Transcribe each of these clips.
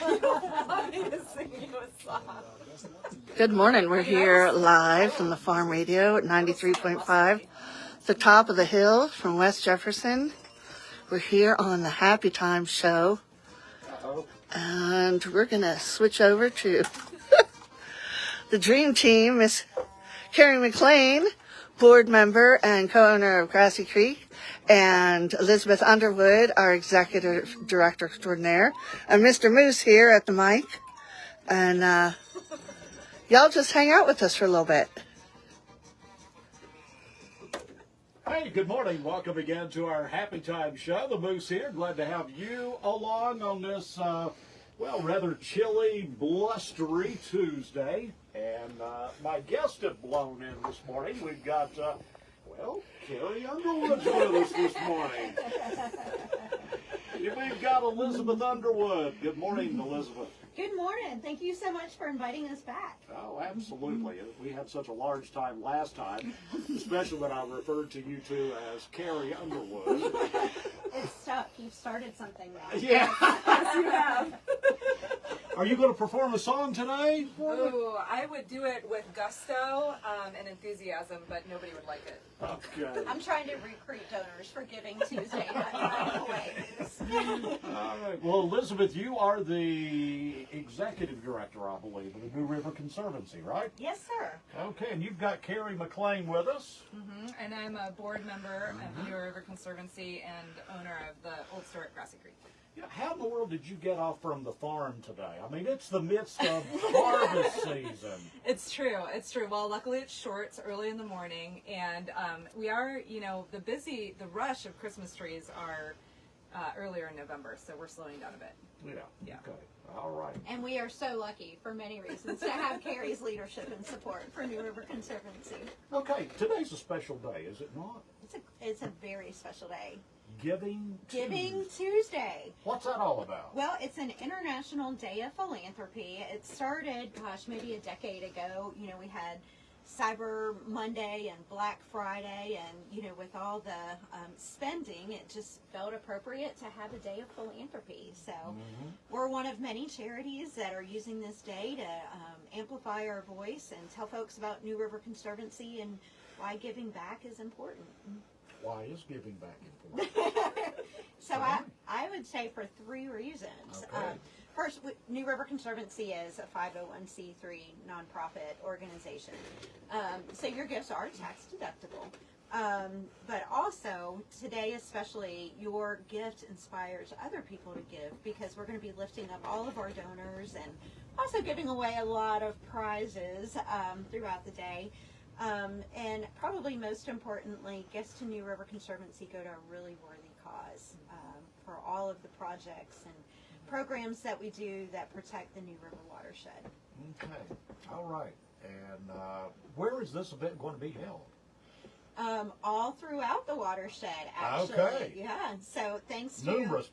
want me to sing you a song. Good morning. We're here live from the Farm Radio at 93.5, the top of the hill from West Jefferson. We're here on the Happy Time Show, and we're going to switch over to the Dream Team, Miss Carrie McClain, board member and co-owner of Grassy Creek, and Elizabeth Underwood, our executive director extraordinaire, and Mr. Moose here at the mic. And y'all just hang out with us for a little bit. Hey, good morning. Welcome again to our Happy Time Show. The Moose here. Glad to have you along on this, rather chilly, blustery Tuesday. And my guests have blown in this morning. We've got, Carrie Underwood's with us this morning. We've got Elizabeth Underwood. Good morning, Elizabeth. Good morning. Thank you so much for inviting us back. Oh, absolutely. We had such a large time last time, especially when I referred to you two as Carrie Underwood. It's stuck. You've started something now. Yeah. Yes, you have. Are you going to perform a song today? Ooh, I would do it with gusto and enthusiasm, but nobody would like it. Okay. I'm trying to recruit donors for Giving Tuesday. All right. Well, Elizabeth, you are the executive director, I believe, of the New River Conservancy, right? Yes, sir. Okay, and you've got Carrie McClain with us. Mm-hmm. And I'm a board member of New River Conservancy and owner of the Old Store at Grassy Creek. Yeah, how in the world did you get off from the farm today? I mean, it's the midst of harvest season. It's true. It's true. Well, luckily it's short. It's early in the morning, and we are, the rush of Christmas trees are earlier in November, so we're slowing down a bit. Yeah. Okay. All right. And we are so lucky, for many reasons, to have Carrie's leadership and support for New River Conservancy. Okay, today's a special day, is it not? It's a very special day. Giving Tuesday. What's that all about? Well, it's an International Day of Philanthropy. It started, maybe a decade ago. We had Cyber Monday and Black Friday, and, with all the spending, it just felt appropriate to have a day of philanthropy. So we're one of many charities that are using this day to amplify our voice and tell folks about New River Conservancy and why giving back is important. Why is giving back important? So I would say for three reasons. Okay. First, New River Conservancy is a 501c3 nonprofit organization. So your gifts are tax deductible. But also, today especially, your gift inspires other people to give, because we're going to be lifting up all of our donors and also giving away a lot of prizes throughout the day. And probably most importantly, gifts to New River Conservancy go to a really worthy cause for all of the projects and programs that we do that protect the New River watershed. Okay, all right. And where is this event going to be held? All throughout the watershed, actually. Okay. Yeah, so thanks to Numerous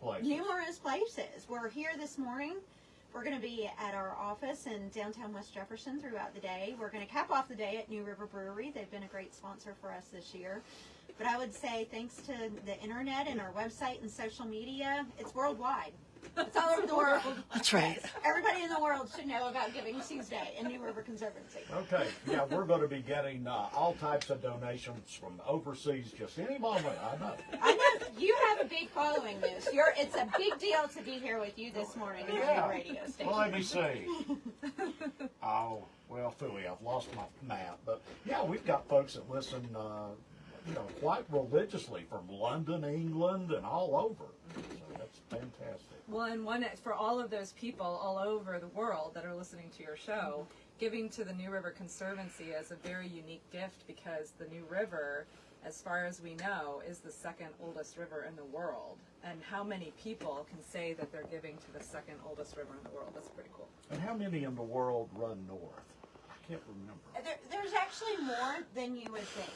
places. We're here this morning. We're going to be at our office in downtown West Jefferson throughout the day. We're going to cap off the day at New River Brewery. They've been a great sponsor for us this year. But I would say thanks to the internet and our website and social media, it's worldwide. It's all over the world. That's right. Everybody in the world should know about Giving Tuesday and New River Conservancy. Okay, yeah, we're going to be getting all types of donations from overseas just any moment, I know. I know you have a big following, Moose. It's a big deal to be here with you this morning at your radio station. Well, let me see. Oh, well, phooey, I've lost my map. But, yeah, we've got folks that listen, quite religiously from London, England, and all over. So that's fantastic. Well, and for all of those people all over the world that are listening to your show, giving to the New River Conservancy is a very unique gift, because the New River, as far as we know, is the second oldest river in the world. And how many people can say that they're giving to the second oldest river in the world? That's pretty cool. And how many in the world run north? I can't remember. There's actually more than you would think,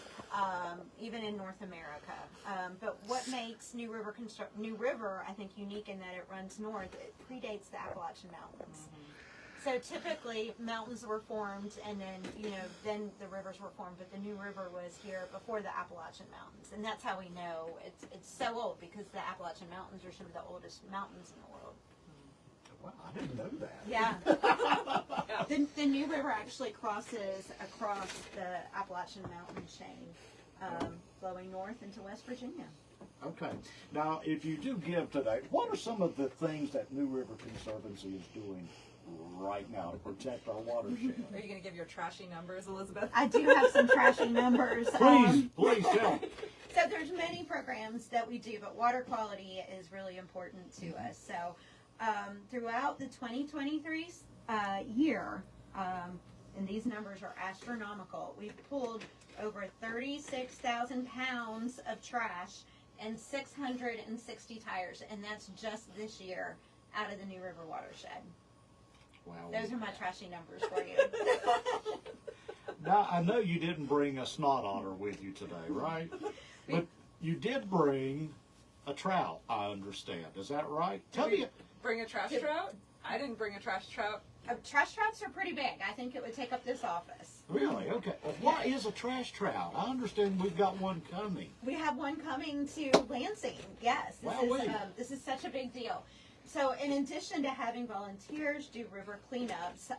even in North America. But what makes New River, I think, unique in that it runs north, it predates the Appalachian Mountains. So typically, mountains were formed, and then, then the rivers were formed, but the New River was here before the Appalachian Mountains. And that's how we know it's so old, because the Appalachian Mountains are some of the oldest mountains in the world. Well, I didn't know that. Yeah. The New River actually crosses across the Appalachian Mountain chain, flowing north into West Virginia. Okay. Now, if you do give today, what are some of the things that New River Conservancy is doing right now to protect our watershed? Are you going to give your trashy numbers, Elizabeth? I do have some trashy numbers. Please tell me. So there's many programs that we do, but water quality is really important to us. So throughout the 2023 year, and these numbers are astronomical, we've pulled over 36,000 pounds of trash and 660 tires, and that's just this year out of the New River watershed. Wow. Those are my trashy numbers for you. Now, I know you didn't bring a snot otter with you today, right? But you did bring a trout, I understand. Is that right? Tell me. Bring a trash trout? I didn't bring a trash trout. Trash trouts are pretty big. I think it would take up this office. Really? Okay. Well, what is a trash trout? I understand we've got one coming. We have one coming to Lansing. Yes. This is such a big deal. So in addition to having volunteers do river cleanups,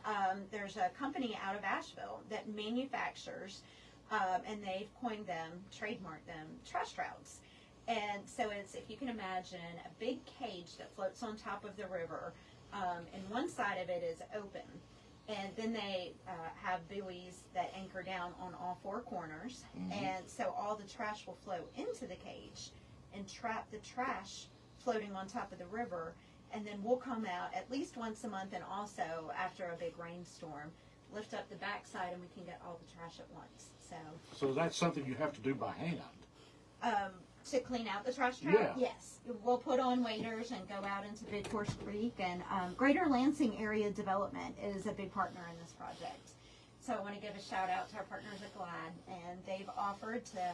there's a company out of Asheville that manufactures, and they've coined them, trademarked them, trash trouts. And so it's, if you can imagine, a big cage that floats on top of the river, and one side of it is open. And then they have buoys that anchor down on all four corners. Mm-hmm. And so all the trash will flow into the cage and trap the trash floating on top of the river. And then we'll come out at least once a month, and also after a big rainstorm, lift up the backside, and we can get all the trash at once. So that's something you have to do by hand. To clean out the trash trout? Yeah. Yes. We'll put on waders and go out into Big Horse Creek. And Greater Lansing Area Development is a big partner in this project. So I want to give a shout out to our partners at GLAD. And they've offered to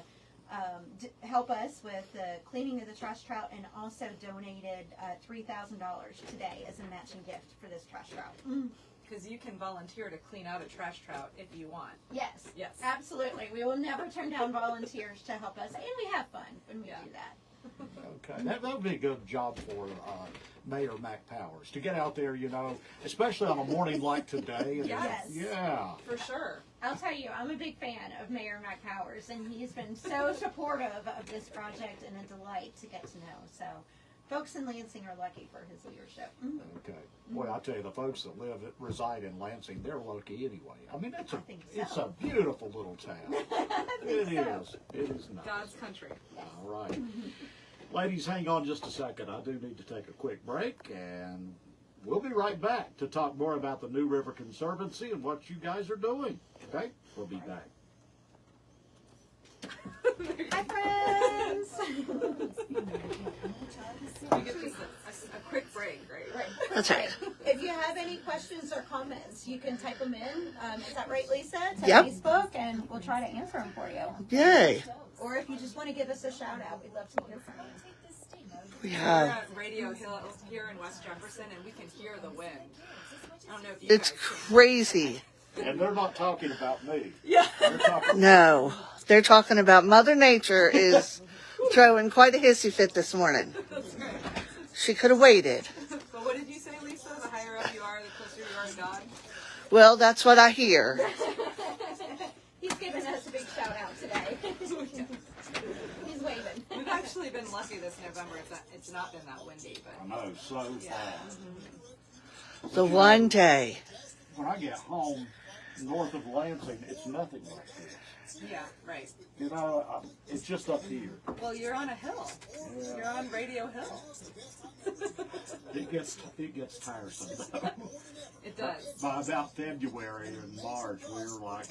help us with the cleaning of the trash trout, and also donated $3,000 today as a matching gift for this trash trout. Because you can volunteer to clean out a trash trout if you want. Yes. Yes. Absolutely. We will never turn down volunteers to help us, and we have fun when we do that. Okay, that would be a good job for Mayor Mac Powers to get out there, you know, especially on a morning like today. And Yes. Yeah. For sure. I'll tell you, I'm a big fan of Mayor Mac Powers, and he's been so supportive of this project, and a delight to get to know. So folks in Lansing are lucky for his leadership. Okay. Boy, I'll tell you, the folks that reside in Lansing, they're lucky anyway. I mean, it's a beautiful little town. It is. It is nice. God's country. All right. Ladies, hang on just a second. I do need to take a quick break, and we'll be right back to talk more about the New River Conservancy and what you guys are doing. Okay? We'll be back. Hi, friends. We get just a quick break, right? That's right. If you have any questions or comments, you can type them in. Is that right, Lisa? To Yep. Facebook, and we'll try to answer them for you. Yay. Or if you just want to give us a shout out, we'd love to hear from you. We We're have. at Radio Hill here in West Jefferson, and we can hear the wind. I don't know if you It's guys can. crazy. And they're not talking about me. Yeah. They're talking No. They're talking about Mother Nature is throwing quite a hissy fit this morning. That's right. She could have waited. But what did you say, Lisa? The higher up you are, the closer you are to God? Well, that's what I hear. He's giving us a big shout out today. He's waving. We've actually been lucky this November. It's not been that windy, I but know, so far. The one day. When I get home north of Lansing, it's nothing like this. yeah, right. You know, it's just up here. Well, you're on a hill. Yeah. You're on Radio Hill. It gets tiresome. It does. By about February and March, we're like,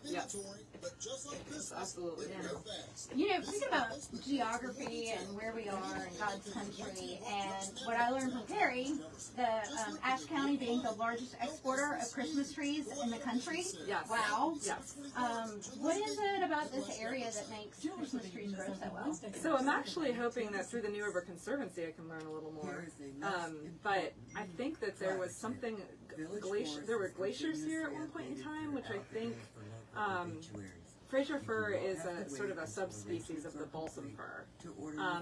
Yeah. It's absolutely true. You know, think about geography and where we are in God's country, and what I learned from Carrie, the Ashe County being the largest exporter of Christmas trees in the country. Yes. Wow. Yes. What is it about this area that makes Christmas trees grow so well? So I'm actually hoping that through the New River Conservancy I can learn a little more. But I think that there was something there were glaciers here at one point in time, which I think Fraser fir is a sort of a subspecies of the balsam fir.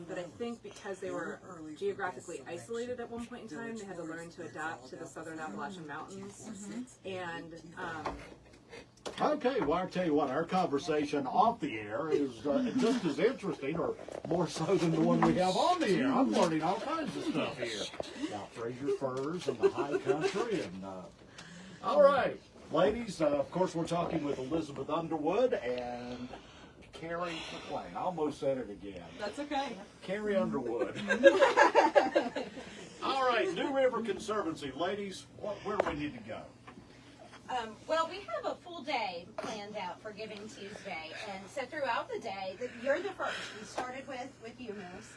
But I think because they were geographically isolated at one point in time, they had to learn to adapt to the southern Appalachian Mountains. And Okay, well, I'll tell you what, our conversation off the air is just as interesting, or more so than the one we have on the air. I'm learning all kinds of stuff here about Fraser firs and the high country. And all right, ladies, of course, we're talking with Elizabeth Underwood and Carrie McClain. I almost said it again. that's okay. Carrie Underwood. All right, New River Conservancy, ladies, where do we need to go? Well, we have a full day planned out for Giving Tuesday, and so throughout the day, you're the first. We started with you, Moose.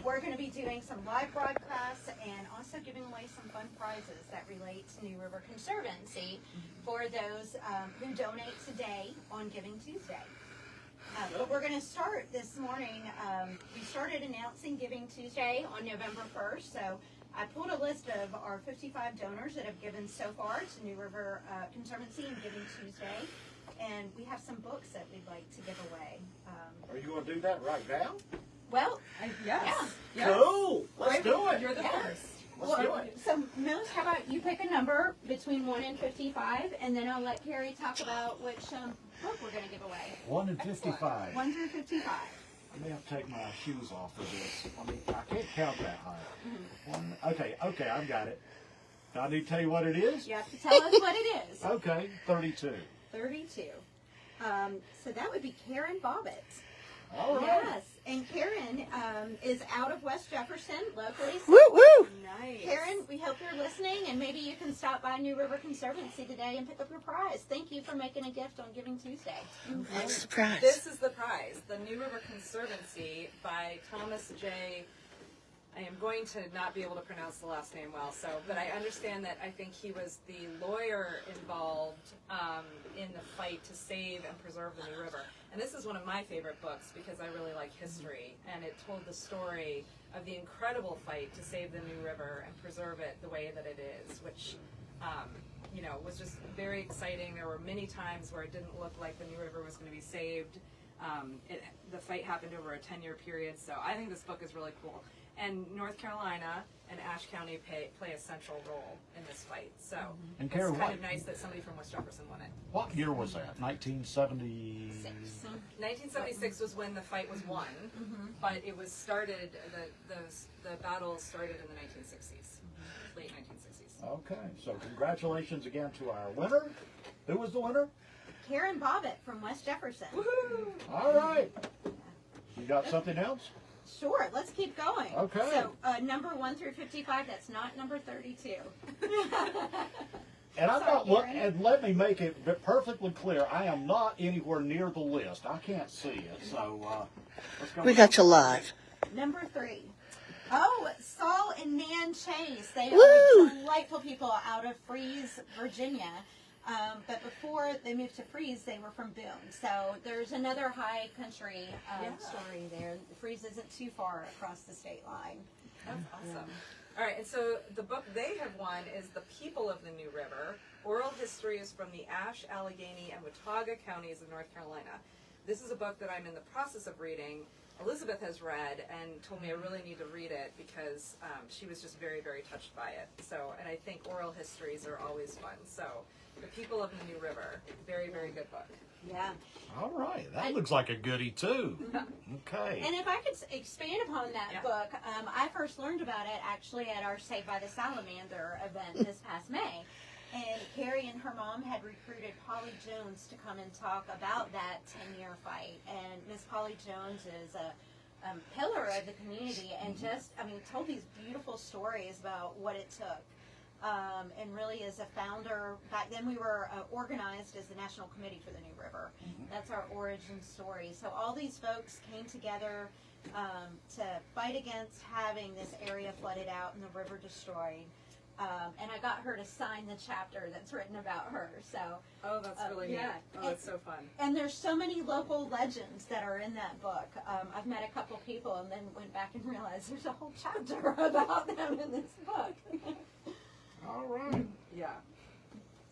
We're going to be doing some live broadcasts and also giving away some fun prizes that relate to New River Conservancy for those who donate today on Giving Tuesday. But we're going to start this morning. We started announcing Giving Tuesday on November 1st, so I pulled a list of our 55 donors that have given so far to New River Conservancy and Giving Tuesday, and we have some books that we'd like to give away. Are you going to do that right now? Well, Yes. Cool. Let's do it. You're the Yeah. first. Let's do it. So, Moose, how about you pick a number between 1 and 55, and then I'll let Carrie talk about which book we're going to give away. 1 and 55. 1 through 55. I may have to take my shoes off for this. I can't count that high. Okay, I've got it. Do I need to tell you what it is? You have to tell us what it is. Okay, 32. 32. So that would be Karen Bobbitt. All right. Yes, and Karen is out of West Jefferson, locally. Woo woo! Nice. Karen, we hope you're listening, and maybe you can stop by New River Conservancy today and pick up your prize. Thank you for making a gift on Giving Tuesday. That's the prize. This is the prize, the New River Conservancy by Thomas J. I am going to not be able to pronounce the last name well, but I understand that I think he was the lawyer involved in the fight to save and preserve the New River. And this is one of my favorite books because I really like history, and it told the story of the incredible fight to save the New River and preserve it the way that it is, which was just very exciting. There were many times where it didn't look like the New River was going to be saved. The fight happened over a 10-year period, so I think this book is really cool. And North Carolina and Ashe County play a central role in this fight. So And it's Carrie, kind of nice that somebody from West Jefferson won it. What year was that? 1970. 1976 was when the fight was won, but it was started, the battle started in the 1960s, late 1960s. Okay, so congratulations again to our winner. Who was the winner? Karen Bobbitt from West Jefferson. Woohoo! All right. You got something else? Sure, let's keep going. Okay. So, number 1 through 55, that's not number 32. And I'm Sorry, not look, Karen. and let me make it perfectly clear. I am not anywhere near the list. I can't see it. So let's go. We got you live. Number 3. Oh, Saul and Nan Chase. They Woo! are delightful people out of Freeze, Virginia. But before they moved to Freeze, they were from Boone. So there's another high country story there. Freeze isn't too far across the state line. That's awesome. All right, and so the book they have won is The People of the New River, Oral Histories from the Ashe, Allegheny, and Watauga counties of North Carolina. This is a book that I'm in the process of reading. Elizabeth has read and told me I really need to read it because she was just very, very touched by it. So, and I think oral histories are always fun. So, The People of the New River, very, very good book. Yeah. All right. That looks like a goodie, too. Okay. And if I could expand upon that Yeah. book, I first learned about it actually at our Saved by the Salamander event this past May. And Carrie and her mom had recruited Polly Jones to come and talk about that 10-year fight. And Miss Polly Jones is a pillar of the community and told these beautiful stories about what it took. And really is a founder. Back then we were organized as the National Committee for the New River. That's our origin story. So all these folks came together to fight against having this area flooded out and the river destroyed. And I got her to sign the chapter that's written about her. So, Oh, that's really neat. Oh, it's so fun. and there's so many local legends that are in that book. I've met a couple people and then went back and realized there's a whole chapter about them in this book. All right. Yeah.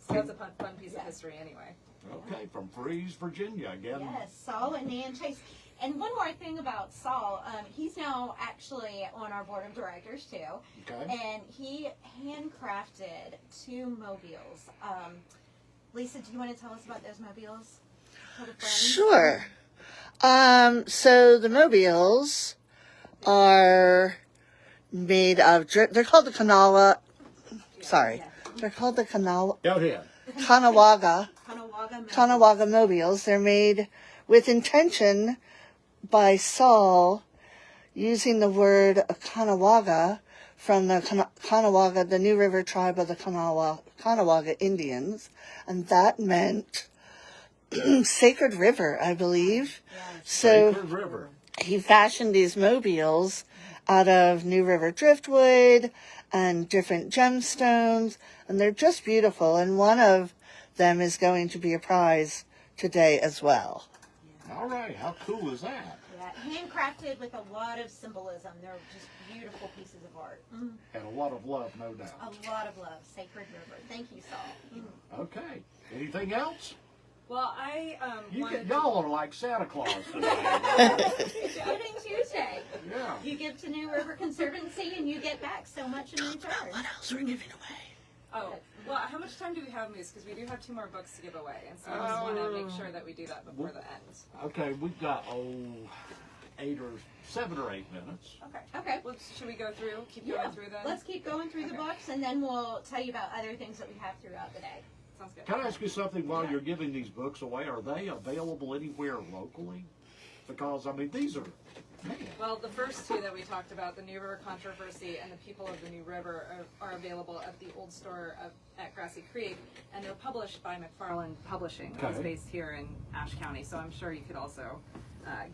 So that's a fun piece of history anyway. Okay, from Freeze, Virginia again. Yes, Saul and Nan Chase. And one more thing about Saul, he's now actually on our board of directors too. Okay. And he handcrafted 2 mobiles. Lisa, do you want to tell us about those mobiles? Tell the friends. Sure. So the mobiles are made of, they're called the Kanawha, sorry, they're called the Go ahead. Kanawha Kanawha mobiles. They're made with intention by Saul using the word Kanawha from the Kanawha, the New River tribe of the Kanawha Indians, and that meant sacred river, I believe. So Sacred River. he fashioned these mobiles out of New River driftwood and different gemstones, and they're just beautiful, and one of them is going to be a prize today as well. All right, how cool is that? Yeah, handcrafted with a lot of symbolism. They're just beautiful pieces of art. And a lot of love, no doubt. A lot of love. Sacred River. Thank you, Saul. Okay. Anything else? Well, I Y'all are like Santa Claus today. It's Giving Tuesday. Yeah. You give to New River Conservancy and you get back so much in return. What else we're giving away? Oh, well, how much time do we have, Moose? Because we do have 2 more books to give away, and so I just want to make sure that we do that before the end. Okay, we've got 7 or 8 minutes. Okay. Well, should we go through? Keep going through them? Let's keep going through the books and then we'll tell you about other things that we have throughout the day. Sounds good. Can I ask you something while you're giving these books away? Are they available anywhere locally? Because, I mean, these are, man. Well, the first 2 that we talked about, the New River Controversy and the People of the New River, are available at the old store at Grassy Creek, and they're published by McFarland Publishing, that's Okay. based here in Ashe County, so I'm sure you could also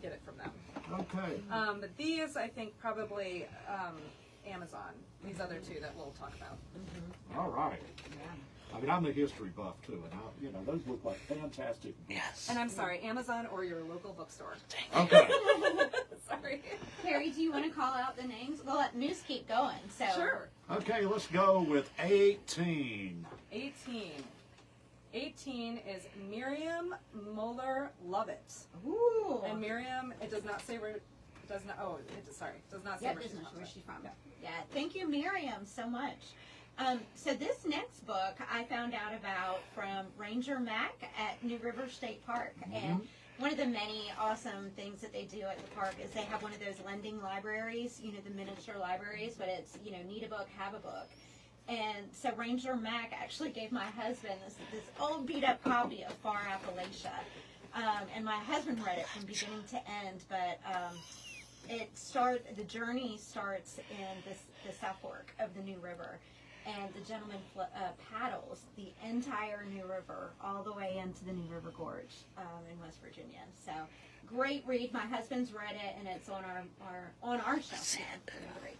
get it from them. Okay. But these, I think, probably Amazon, these other 2 that we'll talk about. All right. I mean, I'm a history buff too, and those look like fantastic. Yes. And I'm sorry, Amazon or your local bookstore. Okay. Sorry. Carrie, do you want to call out the names? We'll let Moose keep going. So Sure. Okay, let's go with 18. 18 is Miriam Moeller Lovett. Ooh. And Miriam, it does not say where, it does not, oh, it does, sorry, it does not say Yeah, where she's doesn't from. know where she's from. Yeah. Yeah. Thank you, Miriam, so much. So this next book I found out about from Ranger Mac at New River State Park. And one of the many awesome things that they do at the park is they have one of those lending libraries, the miniature libraries, but it's, need a book, have a book. And so Ranger Mac actually gave my husband this old beat up copy of Far Appalachia. And my husband read it from beginning to end, but the journey starts in the South Fork of the New River. And the gentleman paddles the entire New River all the way into the New River Gorge in West Virginia. So great read. My husband's read it, and it's on our shelf now. Great.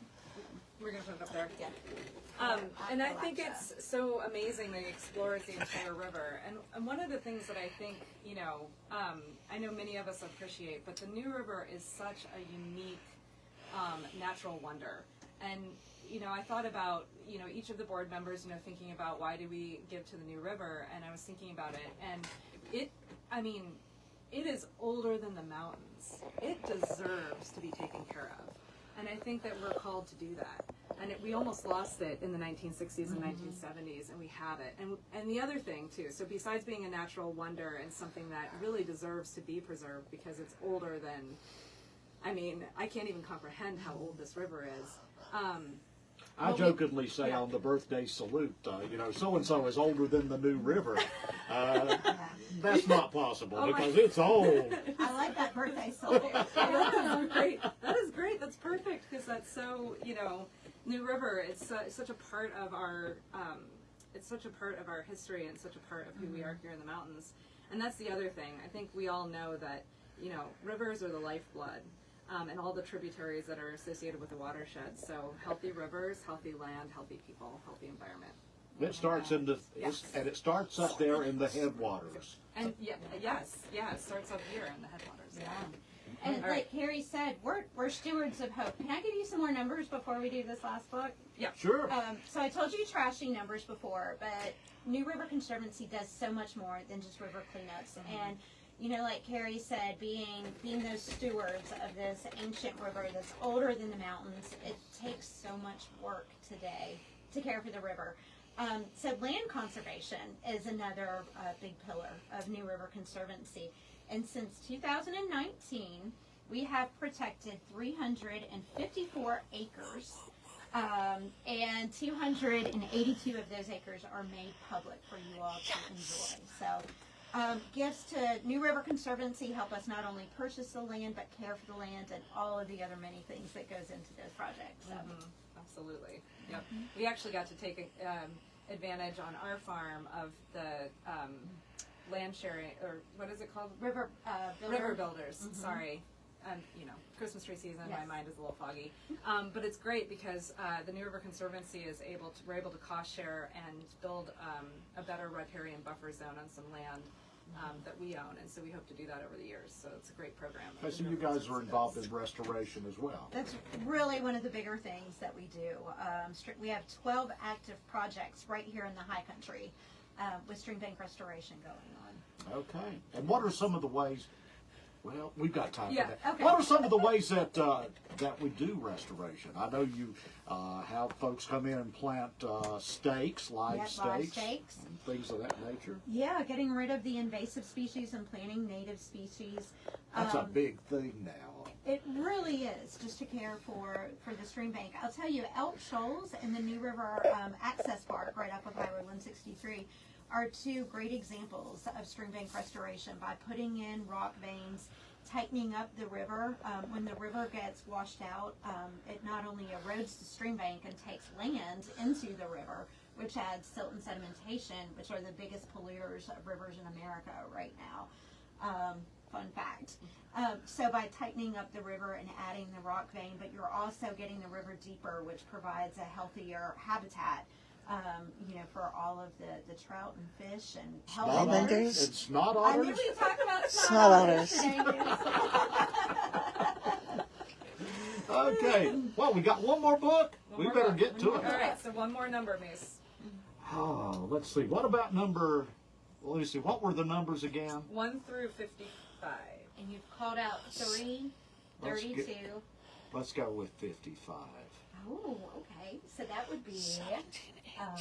We're going to put it up there. Yeah. And I think it's so amazing that he explores the entire river. And one of the things that I think, I know many of us appreciate, but the New River is such a unique natural wonder. And I thought about, each of the board members, thinking about why do we give to the New River, and I was thinking about it, and it is older than the mountains. It deserves to be taken care of. And I think that we're called to do that. And we almost lost it in the 1960s and 1970s, and we have it. And the other thing, too, so besides being a natural wonder and something that really deserves to be preserved because it's older than, I can't even comprehend how old this river is. I jokingly say on the birthday salute, so-and-so is older than the New River. That's not possible because it's old. I like that birthday salute. That is great. That is great. That's perfect because that's so, New River, it's such a part of our, history and such a part of who we are here in the mountains. And that's the other thing. I think we all know that, rivers are the lifeblood. And all the tributaries that are associated with the watershed. So healthy rivers, healthy land, healthy people, healthy environment. It starts and it starts up there in the headwaters. And it starts up here in the headwaters. Yeah. And All like right. Carrie said, we're stewards of hope. Can I give you some more numbers before we do this last book? Yeah. Sure. So I told you trashy numbers before, but New River Conservancy does so much more than just river cleanups. And you know, like Carrie said, being those stewards of this ancient river that's older than the mountains, it takes so much work today to care for the river. So land conservation is another big pillar of New River Conservancy. And since 2019, we have protected 354 acres, and 282 of those acres are made public for you all to enjoy. So gifts to New River Conservancy help us not only purchase the land, but care for the land and all of the other many things that goes into those projects. So. Absolutely. Yep. We actually got to take advantage on our farm of the land sharing, or what is it called? River Builders. Sorry. You know, Christmas tree season, Yes. my mind is a little foggy. But it's great because the New River Conservancy we're able to cost share and build a better riparian buffer zone on some land that we own, and so we hope to do that over the years. So it's a great program. I see you guys are involved in restoration as well. That's really one of the bigger things that we do. We have 12 active projects right here in the high country with stream bank restoration going on. Okay. And what are some of the ways? Well, we've got time Yeah, for that. okay. What are some of the ways that that we do restoration? I know you have folks come in and plant stakes, live Live stakes, stakes. and things of that nature. Yeah, getting rid of the invasive species and planting native species. That's a big thing now. It really is, just to care for the stream bank. I'll tell you, Elk Shoals and the New River Access Park right off of Highway 163 are two great examples of stream bank restoration by putting in rock veins, tightening up the river. When the river gets washed out, it not only erodes the stream bank and takes land into the river, which adds silt and sedimentation, which are the biggest polluters of rivers in America right now. Fun fact. So by tightening up the river and adding the rock vein, but you're also getting the river deeper, which provides a healthier habitat, you know, for all of the trout and fish and Snot hellbenders. Hellbenders. And snot I knew otters. we'd talk about Snot otters. today. Okay. Well, we got one more book. One We more better book. get to it. All right, so one more number, Mace. Oh, let's see. What about number? Well, let me see. What were the numbers again? 1 through 55. And you've called out 3, Let's 32. Let's go with 55. Oh, okay. So that would be on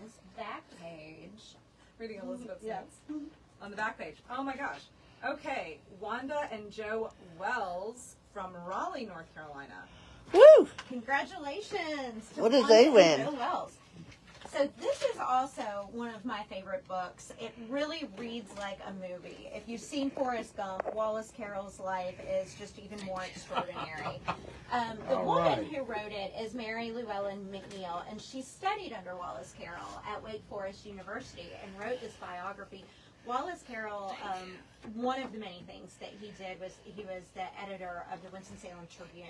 this back page. Reading Elizabeth's Yes. notes. On the back page. Oh my gosh. Okay, Wanda and Joe Wells from Raleigh, North Carolina. Woo! Congratulations to What did Wanda they and win? Joe Wells. So this is also one of my favorite books. It really reads like a movie. If you've seen Forrest Gump, Wallace Carroll's life is just even more extraordinary. The All woman right. who wrote it is Mary Llewellyn McNeil, and she studied under Wallace Carroll at Wake Forest University and wrote this biography. Wallace Carroll, one of the many things that he did was he was the editor of the Winston-Salem Tribune,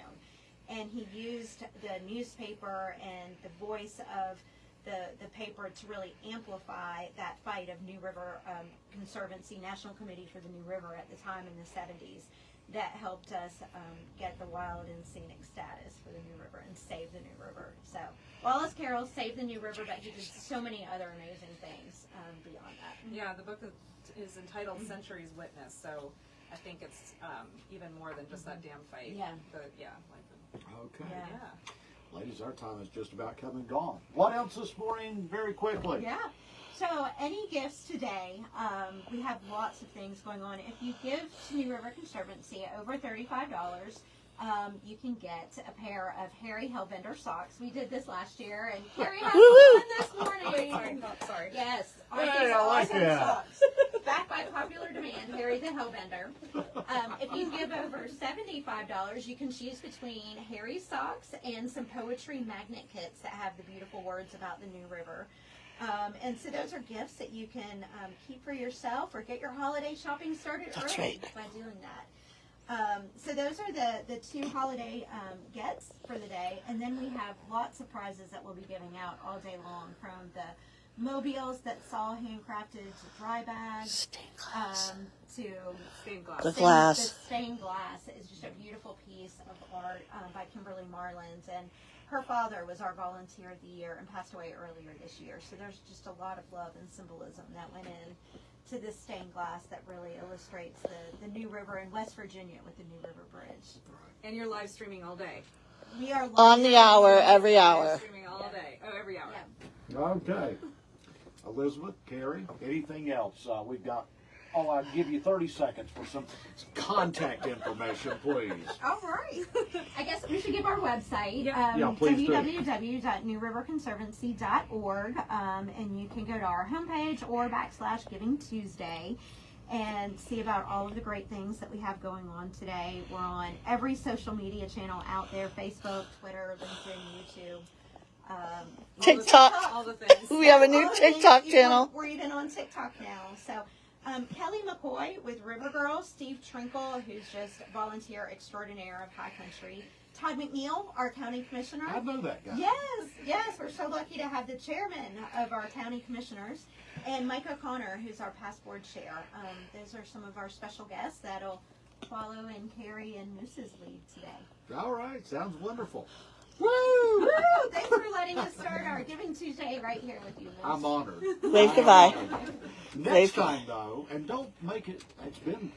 and he used the newspaper and the voice of the paper to really amplify that fight of New River Conservancy, National Committee for the New River at the time in the 70s, that helped us get the wild and scenic status for the New River and save the New River. So Wallace Carroll saved the New River, but he did so many other amazing things beyond that. Yeah, the book is entitled Century's Witness, so I think it's even more than just that damn fight. Yeah. But yeah, Okay. yeah. Ladies, our time is just about come and gone. What else this morning, very quickly? Yeah. So any gifts today, we have lots of things going on. If you give to New River Conservancy over $35, you can get a pair of Harry Hellbender socks. We did this last year, and Carrie had one this morning. Sorry. Yes. Hey, these I like awesome that. socks. Backed by popular demand, Harry the Hellbender. If you give over $75, you can choose between Harry's socks and some poetry magnet kits that have the beautiful words about the New River. And so those are gifts that you can keep for yourself or get your holiday shopping started That's early right. by doing that. So those are the two holiday gets for the day. And then we have lots of prizes that we'll be giving out all day long, from the mobiles that saw handcrafted dry bags, Stained glass. to Stained glass. The glass. The stained glass is just a beautiful piece of art by Kimberly Marlins, and her father was our volunteer of the year and passed away earlier this year. So there's just a lot of love and symbolism that went in to this stained glass that really illustrates the New River in West Virginia with the New River Bridge. And you're live streaming all day. We are On the hour, every Live hour. streaming all day. Oh, every hour. Yeah. Okay. Elizabeth, Carrie, anything else? We've got, I'll give you 30 seconds for some contact information, please. All right. I guess we should give our website, Yeah, please do. www.newriverconservancy.org, and you can go to our homepage or /Giving Tuesday and see about all of the great things that we have going on today. We're on every social media channel out there: Facebook, Twitter, LinkedIn, YouTube. TikTok. All the things. We have a new TikTok channel. We're even on TikTok now. So Kelly McCoy with River Girl, Steve Trinkle, who's just volunteer extraordinaire of High Country, Todd McNeil, our county commissioner. I know that guy. Yes, we're so lucky to have the chairman of our county commissioners, and Mike O'Connor, who's our past board chair. Those are some of our special guests that'll follow in Carrie and Moose's lead today. All right, sounds wonderful. Woo! Thanks for letting us start our Giving Tuesday right here with you, Moose. I'm honored. Wave goodbye. Next time, though, and don't make it, it's been,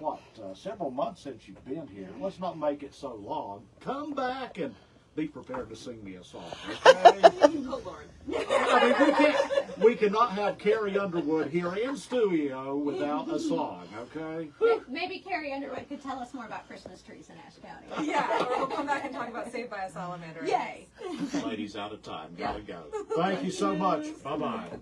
several months since you've been here. Let's not make it so long. Come back and be prepared to sing me a song, okay? Oh, Lord. I mean, we cannot have Carrie Underwood here in studio without a song, okay? Maybe Carrie Underwood could tell us more about Christmas trees in Ashe County. Yeah, or we'll come back and talk about Saved by a Salamander. Yay! Ladies, out of time. Gotta go. Thank you so much. Bye-bye.